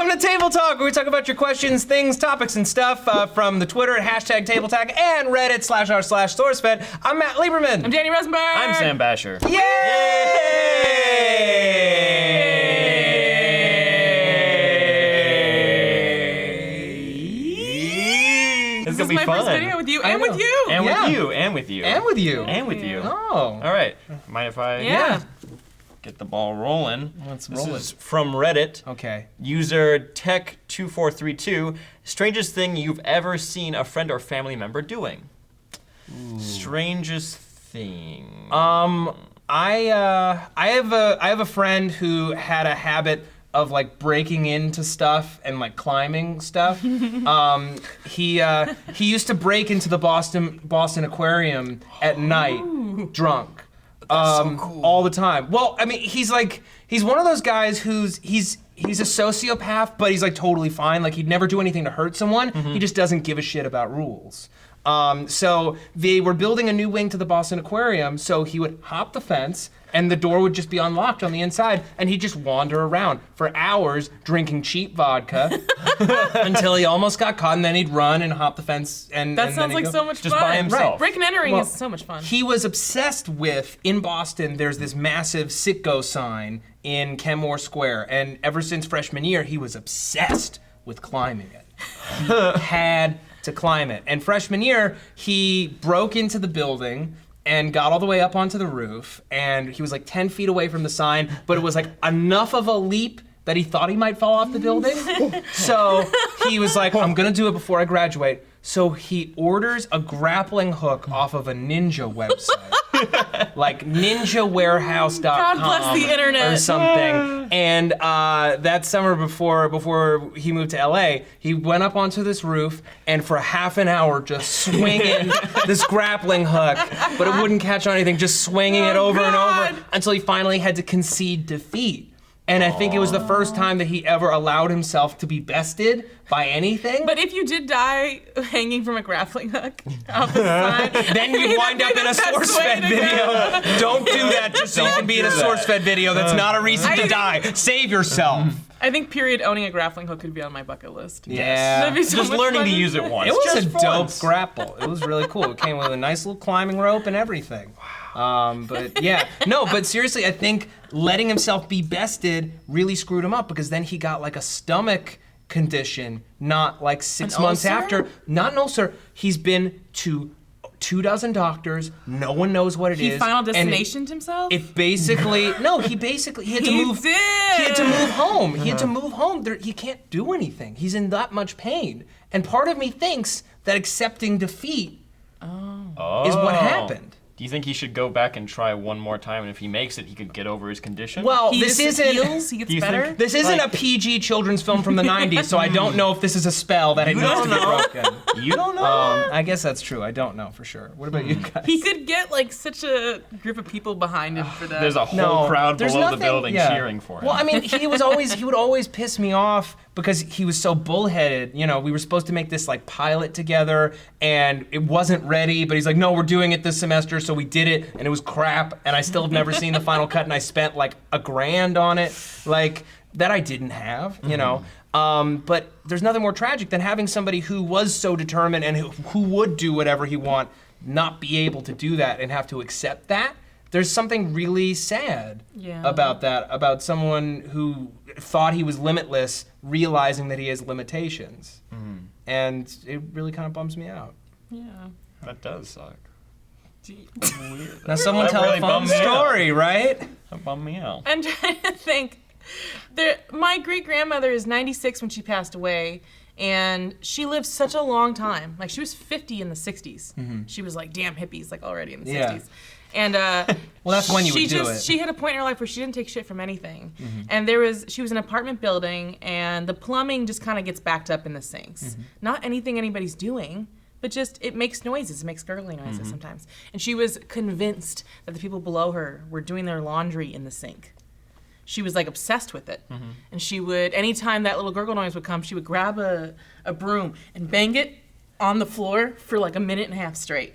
Welcome to Table Talk, where we talk about your questions, things, topics, and stuff from the Twitter at #TableTalk and Reddit /r/SourceFed. I'm Matt Lieberman. I'm Dani Rosenberg. I'm Sam Basher. Yay! This is my first video with you and with you. And with you. And with you. And with you. And with you. Oh. All right. Mind if I Yeah. get the ball rolling? Let's roll This is from Reddit. Okay. User Tech2432. Strangest thing you've ever seen a friend or family member doing? Ooh. Strangest thing. I have a friend who had a habit of like breaking into stuff and like climbing stuff. He used to break into the Boston Aquarium at night, drunk. So cool. All the time. Well, I mean, he's one of those guys he's a sociopath, but he's like totally fine. Like he'd never do anything to hurt someone. Mm-hmm. He just doesn't give a shit about rules. So they were building a new wing to the Boston Aquarium, so he would hop the fence and the door would just be unlocked on the inside and he'd just wander around for hours drinking cheap vodka until he almost got caught, and then he'd run and hop the fence and That sounds like so much just fun. by himself. Right. Breaking and entering is so much fun. He was obsessed with, in Boston, there's this massive Sitco sign in Kenmore Square, and ever since freshman year, he was obsessed with climbing it. He had to climb it. And freshman year, he broke into the building and got all the way up onto the roof, and he was like 10 feet away from the sign, but it was like enough of a leap that he thought he might fall off the building. So he was like, I'm gonna do it before I graduate. So he orders a grappling hook off of a Ninja website, like ninjawarehouse.com God bless the internet. or something. And that summer before he moved to LA, he went up onto this roof and for half an hour just swinging this grappling hook, but it wouldn't catch on anything, just swinging it over and over until he finally had to concede defeat. And I think it was the first time that he ever allowed himself to be bested by anything. But if you did die hanging from a grappling hook off the side, then you wind up in a SourceFed video. Don't do that just so you can be in a SourceFed video. That's not a reason to die. Save yourself. I think period owning a grappling hook could be on my bucket list. Yeah. That'd be so Just much learning fun. to use it once. It was Just a for dope once. grapple. It was really cool. It came with a nice little climbing rope and everything. But yeah, no, but seriously, I think letting himself be bested really screwed him up, because then he got like a stomach condition, not like 6 An months ulcer? after. Not an ulcer. He's been to 24 doctors. No one knows what it is. He final and destinationed himself? It basically, no, he had to He move. did. He had to move home. He had to move home. He can't do anything. He's in that much pain. And part of me thinks that accepting defeat is what happened. Do you think he should go back and try one more time, and if he makes it, he could get over his condition? Well, He this just isn't. heals, he gets Do you better? think- This isn't Like- a PG children's film from the 90s, so I don't know if this is a spell that it You needs don't to be know. broken. You don't know. I guess that's true. I don't know for sure. What about you guys? He could get like such a group of people behind him for that. There's a whole No, crowd there's below the nothing- building yeah. cheering for him. Well, I mean, he would always piss me off because he was so bullheaded. You know, we were supposed to make this like pilot together and it wasn't ready, but he's like, no, we're doing it this semester, so we did it, and it was crap, and I still have never seen the final cut, and I spent like $1,000 on it, like, that I didn't have, you know? But there's nothing more tragic than having somebody who was so determined and who would do whatever he want, not be able to do that and have to accept that. There's something really sad about that, about someone who thought he was limitless, realizing that he has limitations. And it really kind of bums me out. Yeah. That does suck. Weird. Now someone That tell really a fun bummed me out. story, right? That bummed me out. I'm trying to think. My great-grandmother is 96 when she passed away, and she lived such a long time. Like, she was 50 in the 60s. She was like, damn hippies, like, already in the 60s. And well, that's when you would do it. She hit a point in her life where she didn't take shit from anything. And she was in an apartment building, and the plumbing just kind of gets backed up in the sinks. Not anything anybody's doing, but just it makes noises. It makes gurgling noises sometimes. And she was convinced that the people below her were doing their laundry in the sink. She was like obsessed with it. And she would, anytime that little gurgle noise would come, she would grab a broom and bang it on the floor for like a minute and a half straight.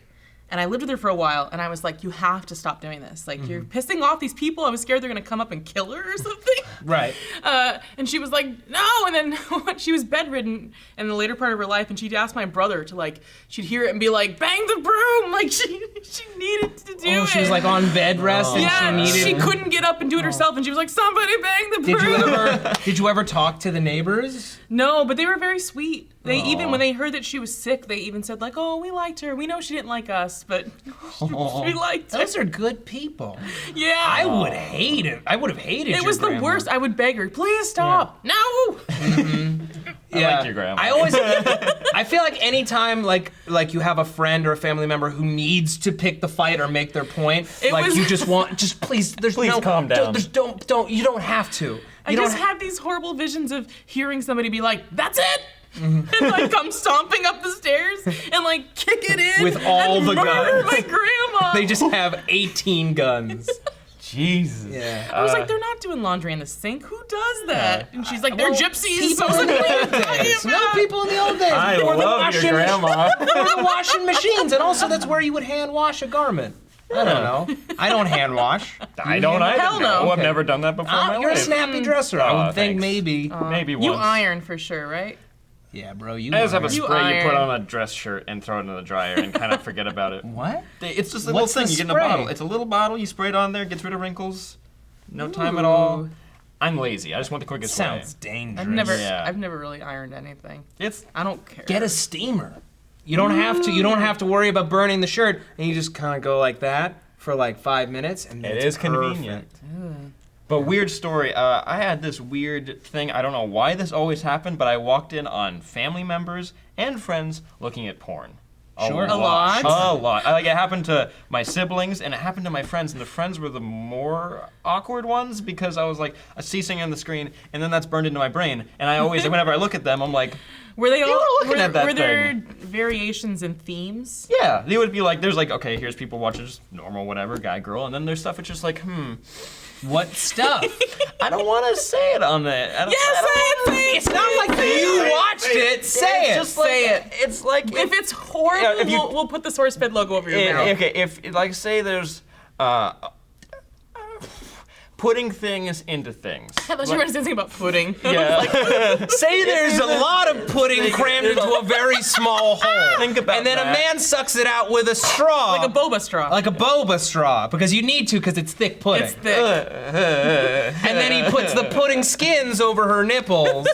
And I lived with her for a while, and I was like, you have to stop doing this. Like, you're pissing off these people. I was scared they're gonna come up and kill her or something. Right. And she was like, no. And then she was bedridden in the later part of her life, and she'd ask my brother to like, she'd hear it and be like, bang the broom. Like she needed to do it. Oh, she was like on bed rest and Yeah, she she needed. couldn't get up and do it herself, and she was like, somebody bang the broom. Did you ever talk to the neighbors? No, but they were very sweet. They even, when they heard that she was sick, they even said like, oh, we liked her. We know she didn't like us, but we liked her. Those are good people. Yeah. I would hate it. I would have hated It was the worst. I would beg her, please stop. No. I like your grandma. I feel like anytime like you have a friend or a family member who needs to pick the fight or make their point, you just please calm down. Don't you don't have to. I just had these horrible visions of hearing somebody be like, that's it! And like come stomping up the stairs and like kick it in With all and the murder guns. my grandma. They just have 18 guns. Jesus. Yeah. I was like, they're not doing laundry in the sink. Who does that? And she's like, they're Well, gypsies. People I was in like, the what are you old talking days. No, about? people in the old days. I They were the love your washing grandma. They were the washing machines, and also that's where you would hand wash a garment. I don't know. I don't hand wash. I don't either. Hell no. I've never done that before in my You're a life. snappy dresser. I Oh, would think thanks. maybe. Maybe once. You iron for sure, right? Yeah, bro. You. I just have a are. You spray you put iron. on a dress shirt and throw it in the dryer and kind of forget about it. What? It's just a What's little thing the you get in a spray? bottle. It's a little bottle you spray it on there, gets rid of wrinkles. No time at all. Ooh. I'm lazy. I just want the quickest Sounds way. dangerous. Yeah. I've never really ironed anything. It's I don't care. Get a steamer. You don't have to. You don't have to worry about burning the shirt, and you just kind of go like that for like 5 minutes, and It it's is convenient. perfect. But weird story. I had this weird thing. I don't know why this always happened, but I walked in on family members and friends looking at porn. Sure. A lot? A lot. Like it happened to my siblings and it happened to my friends, and the friends were the more awkward ones because I was like ceasing on the screen, and then that's burned into my brain. And I always, whenever I look at them, I'm like, Were they all? were looking at that were there variations in themes? yeah. They would be like, there's like, okay, here's people watching just normal whatever, guy, girl, and then there's stuff. It's just like, What stuff? I don't want to say it on there. I don't, Say it. It's not like you watched it. Say it's it. just like, Say it. It's like If it's horrible, Yeah, if you- we'll put the SourceFed logo over your mouth. okay, if like say there's putting things into things. I thought you were going to say something about pudding. Yeah. Say there's a lot of pudding crammed into a very small hole. Think about And then a that. man sucks it out with a straw. Like a boba straw. Like a boba straw, because you need to, because it's thick pudding. It's thick. And then he puts the pudding skins over her nipples,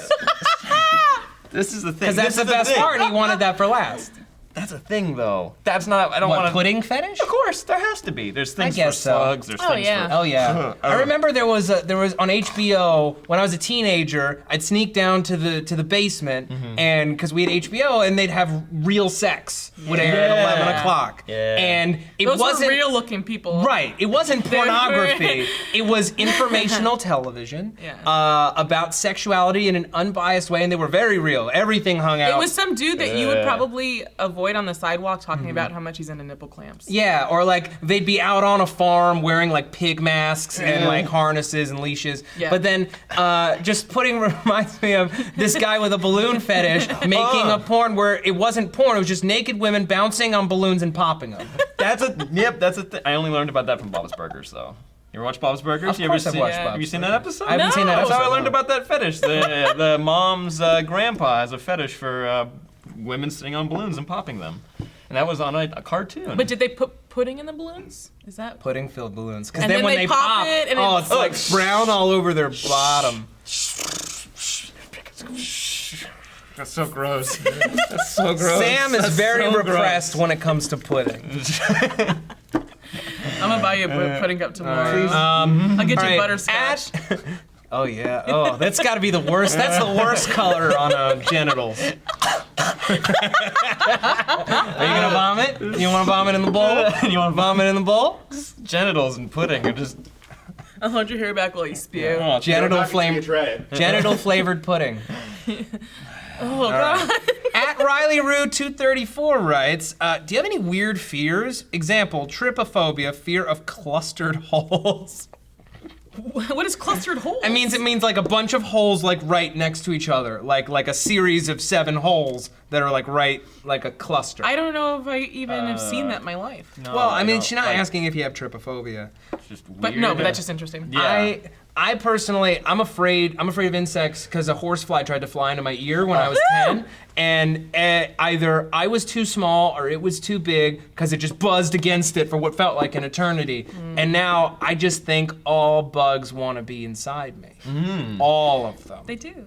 This is the thing. because that's the best part. He wanted that for last. That's a thing, though. That's not. I don't What, want to. pudding fetish? Of course, there has to be. There's things for guess so. slugs. There's Oh, things yeah. for. Oh yeah, I remember there was on HBO when I was a teenager. I'd sneak down to the basement, and because we had HBO, and they'd have real sex would air at 11 o'clock, Yeah. and it Those wasn't were real-looking people. right. It wasn't pornography. It was informational television Yeah. about sexuality in an unbiased way, and they were very real. Everything hung out. It was some dude that you would probably avoid on the sidewalk talking about how much he's into nipple clamps. Yeah, or like they'd be out on a farm wearing like pig masks and like harnesses and leashes. Yeah. But then just pudding reminds me of this guy with a balloon fetish making a porn where it wasn't porn, it was just naked women bouncing on balloons and popping them. That's a. Yep. That's a thing. I only learned about that from Bob's Burgers, though. You ever watch Bob's Burgers? Of You ever course I've seen? watched Yeah. Bob's Have you seen Burgers. that episode? I haven't seen that That's episode. how I learned no. about that fetish. The mom's grandpa has a fetish for women sitting on balloons and popping them, and that was on a cartoon. But did they put pudding in the balloons? Is that? Pudding-filled balloons. Because And then then when they they pop it and oh, it's- it's like brown all over their bottom. That's so gross. That's so gross. Sam is very so repressed when it comes to pudding. I'm gonna buy you a pudding cup tomorrow. I'll get you All right, butterscotch. Oh yeah. Oh, that's got to be the worst. That's the worst color on genitals. Are you gonna vomit? You want to vomit in the bowl? You want to vomit in the bowl? Genitals and pudding are just. I'll hold your hair back while you spew. Oh, Genital Back to flame. your tray. Genital flavored pudding. Oh god. At Riley Rue 234 writes, do you have any weird fears? Example: trypophobia, fear of clustered holes. What is clustered holes? It means like a bunch of holes like right next to each other, like a series of 7 holes that are like right, like a cluster. I don't know if I even have seen that in my life. No, well, I mean, don't, she's not like, asking if you have trypophobia. It's just weird. But no, but that's just interesting. Yeah. I personally, I'm afraid of insects because a horsefly tried to fly into my ear when I was 10, and either I was too small or it was too big because it just buzzed against it for what felt like an eternity. And now I just think all bugs want to be inside me. All of them. They do.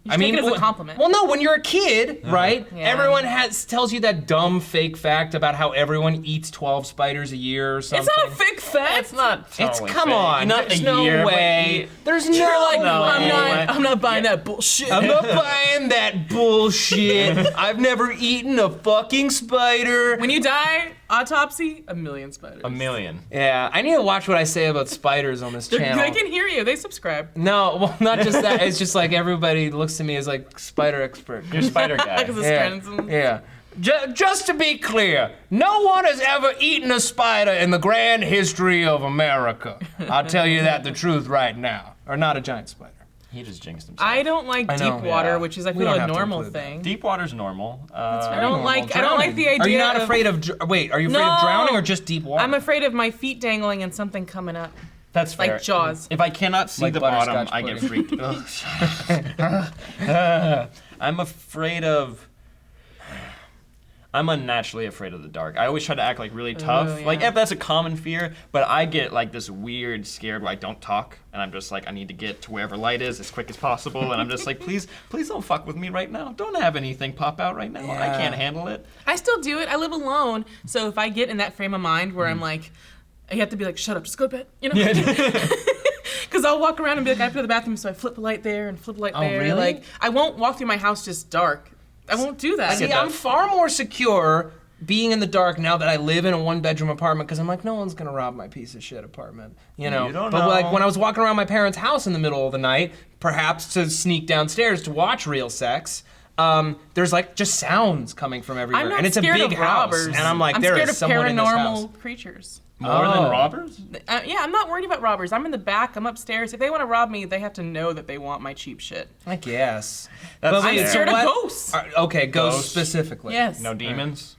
You should take it as a compliment. Well, no, when you're a kid, right? Yeah. Everyone tells you that dumb fake fact about how everyone eats 12 spiders a year or something. It's not a fake fact. It's not. Totally Come fake. on, Not there's a no year, but way. There's no You're like, way. I'm not buying that bullshit. I'm not buying that bullshit. I've never eaten a fucking spider. When you die, autopsy, 1,000,000 spiders. 1,000,000. Yeah, I need to watch what I say about spiders on this channel. They can hear you. They subscribe. No, well, not just that. It's just like everybody looks to me as like spider expert. You're a spider guy. Because it's Yeah, friends. yeah. Just to be clear, no one has ever eaten a spider in the grand history of America. I'll tell you that the truth right now. Or not a giant spider. He just jinxed himself. I don't like I know, deep water, yeah. which is I We feel don't a have to normal include that. thing. Deep water's normal. I don't like the idea. Are you not of, afraid of? Wait, are you afraid of No. drowning or just deep water? I'm afraid of my feet dangling and something coming up. That's fair. Like Jaws. If I cannot see Like the bottom, butterscotch I get pudding. freaked. I'm afraid of. I'm unnaturally afraid of the dark. I always try to act like really tough. yeah. Like, if that's a common fear, but I get like this weird scared where I don't talk, and I'm just like, I need to get to wherever light is as quick as possible, and I'm just like, please don't fuck with me right now. Don't have anything pop out right now. I Yeah. can't handle it. I still do it. I live alone, so if I get in that frame of mind where I'm like, I have to be like, shut up, just go to bed, you know? Because I'll walk around and be like, I have to go to the bathroom, so I flip the light there and flip the light there. really? Like, I won't walk through my house just dark. I won't do that. See, I'm far more secure being in the dark now that I live in a 1-bedroom apartment because I'm like, no one's gonna rob my piece of shit apartment, you know? You don't but know. like when I was walking around my parents' house in the middle of the night, perhaps to sneak downstairs to watch real sex, there's like just sounds coming from everywhere, I'm not and it's a scared big of house, robbers. and I'm like, I'm there scared is of someone in this house. paranormal creatures. More than Oh. robbers? Yeah, I'm not worried about robbers. I'm in the back. I'm upstairs. If they want to rob me, they have to know that they want my cheap shit. I guess. That's But wait, fair. so scared of what- ghosts. Okay, ghosts Ghosts? specifically. Yes. No demons?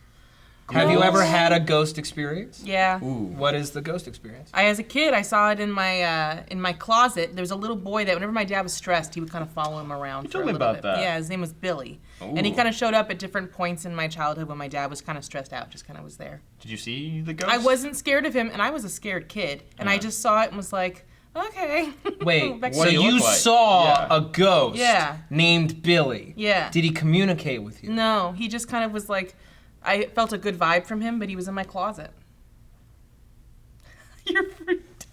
Have you Ghosts. ever had a ghost experience? Yeah. What is the ghost experience? As a kid, I saw it in my closet. There was a little boy that whenever my dad was stressed, he would kind of follow him around. You for told a me little about bit. that. Yeah, his name was Billy, and he Ooh. kind of showed up at different points in my childhood when my dad was kind of stressed out. Just kind of was there. Did you see the ghost? I wasn't scared of him, and I was a scared kid, and I just saw it and was like, okay. Wait, Back to so do you you look like? saw Yeah. a ghost Yeah. named Billy. Yeah. Did he communicate with you? No, he just kind of was like, I felt a good vibe from him, but he was in my closet. You're freaked.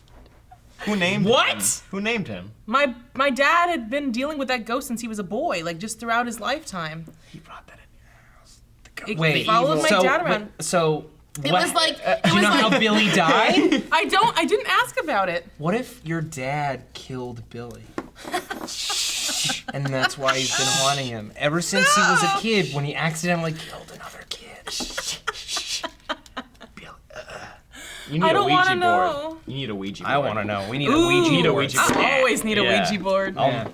Who named What? him? Who named him? My dad had been dealing with that ghost since he was a boy, like just throughout his lifetime. He brought that in your house. It Wait, followed my so, dad around. So, It what, was like do you know how Billy died? I didn't ask about it. What if your dad killed Billy? And that's why he's been haunting him ever since he was a kid when he accidentally killed another kid. You need I a don't Ouija wanna board. know. You need a Ouija board. I want to know. We need Ooh, a Ouija need a board. Ouija board. I always need a Yeah. Ouija board. Yeah.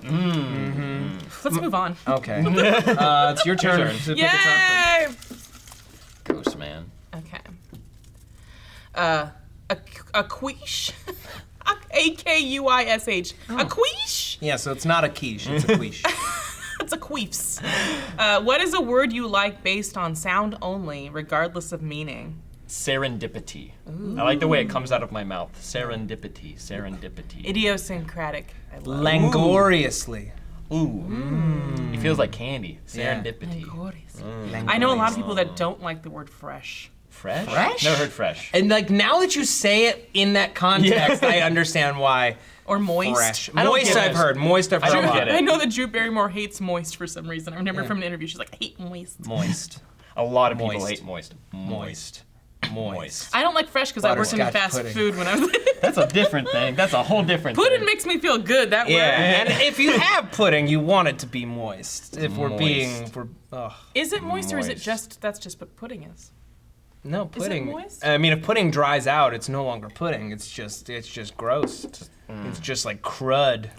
Let's move on. Okay. It's your turn turn. to pick a topic. Yay! Ghost man. Okay. A quiche. A-K-U-I-S-H. A quiche. Yeah, so it's not a quiche, it's a quiche. It's a queefs. What is a word you like based on sound only, regardless of meaning? Serendipity. I like the way it comes out of my mouth. Serendipity. Serendipity. Idiosyncratic. I love Langoriously. Ooh. It feels like candy. Yeah. Serendipity. it. I know a lot of people that don't like the word fresh. Fresh? Fresh? Never heard fresh. And like now that you say it in that context, I understand why. Or moist. Fresh. I don't Moist get I've it. heard. Moist I've I heard. don't a lot. get it. I know that Drew Barrymore hates moist for some reason. I remember Yeah. from an interview, she's like, I hate moist. Moist. A lot of people Moist. hate moist. Moist. Moist. I don't like fresh because I worked in Butterscotch fast pudding. food when I was That's a different thing. That's a whole different Pudding thing. makes me feel good, that Yeah, word. and if you have pudding, you want it to be moist. If we're Moist. being, if we're, ugh. Is it moist or is it Moist. just, that's just what pudding is? No, pudding. Is it moist? I mean, if pudding dries out, it's no longer pudding. It's just gross. It's just like crud.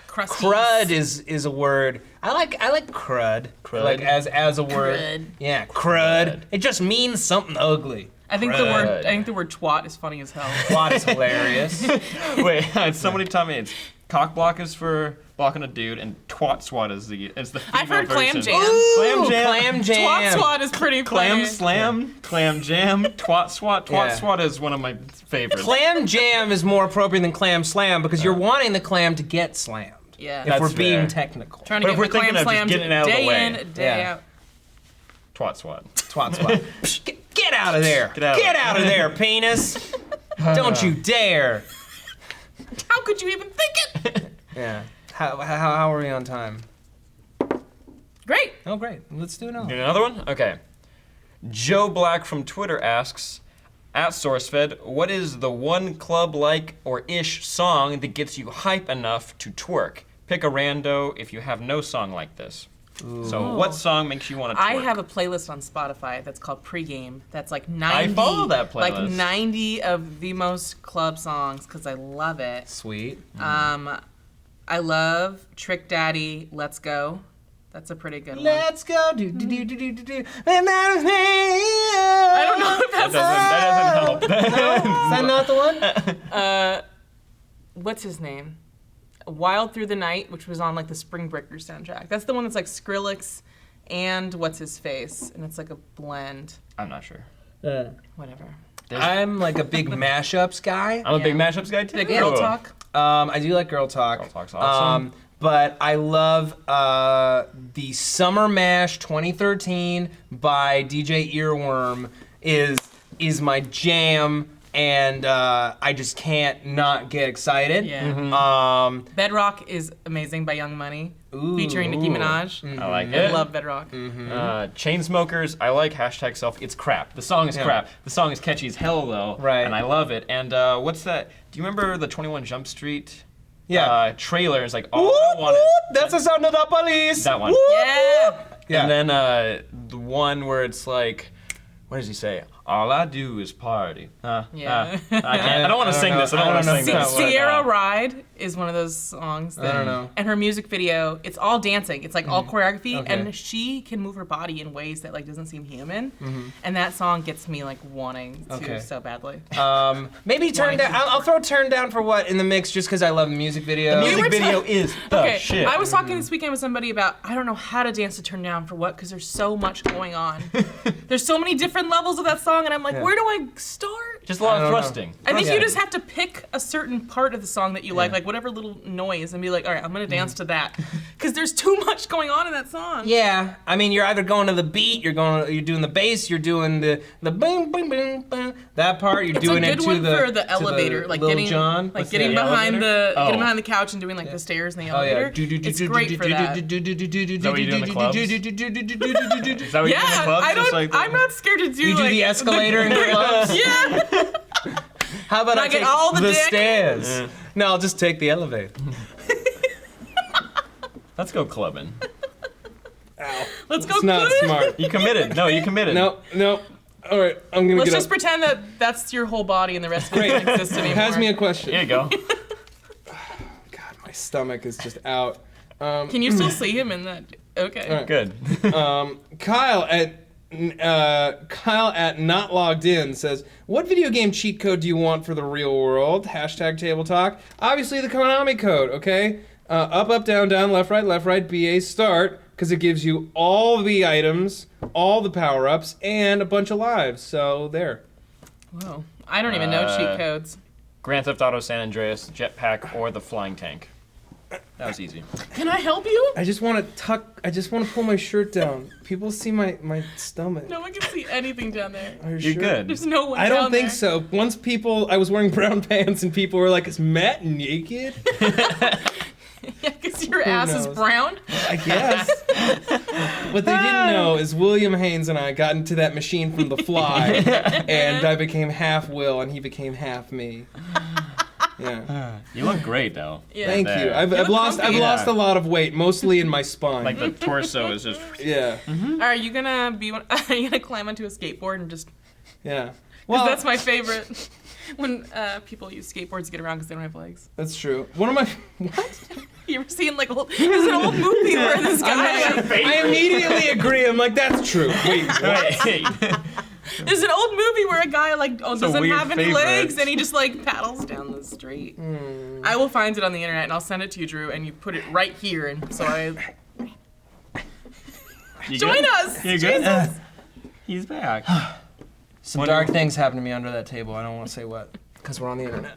Crusty. Crud is a word. I like crud. Crud? Like as a word. Crud. Yeah, crud. It just means something ugly. I think the word twat is funny as hell. Twat is hilarious. Wait, somebody tell me it's cock block is for blocking a dude, and twat swat is the female I've heard clam version. jam. Ooh, Clam jam. Clam jam. Twat swat is pretty Clam funny. slam, clam jam, twat swat. Twat Yeah. swat is one of my favorites. Clam jam is more appropriate than clam slam because you're wanting the clam to get slammed. Yeah. If That's we're being fair. technical. Trying to But get if we're the clam thinking of just slammed getting it out of the day way. in, day Yeah. out. Twat swat. Twat swat. Psh, get out of there. Get out of there, penis. Don't you dare. How could you even think it? Yeah. How are we on time? Great. Oh, great. Let's do another. Need another one? Okay. Joe Black from Twitter asks, at SourceFed, what is the one club-like or ish song that gets you hype enough to twerk? Pick a rando if you have no song like this. So what song makes you want to twerk? I have a playlist on Spotify that's called Pregame. That's like 90. I follow that Like playlist. 90 of the most club songs because I love it. Sweet. I love Trick Daddy, Let's Go. That's a pretty good one. Let's go. Do, do, do, do, do, do, do. I I don't know if that's that doesn't help. Is that not the one? what's his name? Wild Through the Night, which was on like the Spring Breakers soundtrack. That's the one that's like Skrillex and what's his face, and it's like a blend. I'm not sure. Whatever. I'm like a big mashups guy. I'm a big Yeah. mashups guy too. Big girl talk. I do like Girl Talk. Girl Talk's awesome. But I love the Summer Mash 2013 by DJ Earworm is my jam, and I just can't not get excited. Yeah. Bedrock is amazing by Young Money, featuring Nicki Minaj. I like I it. love Bedrock. Chainsmokers, I like #self. It's crap. The song is crap. The song is catchy as hell though. Right. And I love it. And what's that? Do you remember the 21 Jump Street? Yeah. Trailer is like all I want is That's the sound of the police. that one. Yeah. Yeah. And then the one where it's like, what does he say? All I do is party. Yeah. I don't want to sing this. I don't want to sing know. this. Sierra Ride is one of those songs. That, I don't know. And her music video, it's all dancing. It's like all choreography, Okay. and she can move her body in ways that like doesn't seem human. And that song gets me like wanting to Okay. so badly. Maybe turn down. I'll throw turn down for what in the mix just because I love the music video. The music were video is the Okay, shit. I was talking this weekend with somebody about I don't know how to dance to Turn Down for what because there's so much going on. There's so many different levels of that song, and I'm like, where do I start? Just a lot I of don't know. thrusting. I think Yeah. you just have to pick a certain part of the song that you like whatever little noise, and be like, all right, I'm gonna dance to that, because there's too much going on in that song. Yeah, I mean, you're either going to the beat, you're doing the bass, you're doing the boom, boom, boom, boom. That part, you're It's doing a it good to one the for the to elevator, like Lil getting Jon. like What's getting that? behind elevator? getting Oh. behind the couch and doing like the stairs in the Oh yeah. elevator. It's great for that. Is that what you do in the clubs? Is that what you do in the Yeah, clubs? I Just don't. like I'm not scared to do. You do like, the escalator in the clubs? Yeah. How about I Like, get take all the dick? stairs? Yeah. No, I'll just take the elevator. Let's go clubbing. Let's go. It's not clubbing. smart. You committed. No, you committed. No. All right, I'm gonna Let's get just up. pretend that that's your whole body and the rest of it doesn't exist anymore. Has me a question. Here you go. God, my stomach is just out. Can you still see him in that? Okay. All right. Good. Kyle at Not Logged In says, what video game cheat code do you want for the real world? Hashtag Table Talk. Obviously the Konami code, okay? Up, down, down, left, right, BA, start, because it gives you all the items, all the power-ups, and a bunch of lives. So there. Whoa. I don't even know cheat codes. Grand Theft Auto San Andreas, Jetpack, or the Flying Tank. That was easy. Can I help you? I just want to pull my shirt down. People see my stomach. No one can see anything down there. Are you You're sure? good. There's no one I down don't think there. so. Once I was wearing brown pants and people were like, is Matt naked? Yeah, because your ass is knows? brown. I guess. What they didn't know is William Haynes and I got into that machine from The Fly, and I became half Will and he became half me. Yeah. You look great though. Yeah. Thank you. There. I've look lost comfy. a lot of weight, mostly in my spine. Like the torso is just. yeah. Are you gonna climb onto a skateboard and just Yeah. Well, that's my favorite. When people use skateboards to get around because they don't have legs. That's true. One of my what? You ever seen like there's an old movie where this guy I immediately agree. I'm like, that's true. Wait, Wait. there's an old movie where a guy like doesn't weird have any favorite. legs and he just like paddles down the street. I will find it on the internet and I'll send it to you, Drew, and you put it right here, and so You join good? us. You good? He's back. Some dark things happened to me under that table. I don't want to say what, because we're on the internet.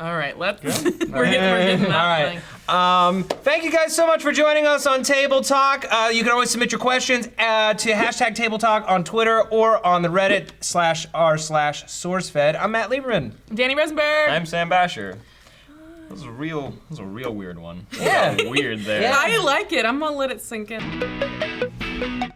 All right, let's. we're getting that All right. thing. Thank you guys so much for joining us on Table Talk. You can always submit your questions to hashtag Table Talk on Twitter or on the Reddit/r/SourceFed. I'm Matt Lieberman. Danny Rosenberg. I'm Sam Basher. That was a real weird one. Yeah. Weird there. Yeah. I like it. I'm gonna let it sink in.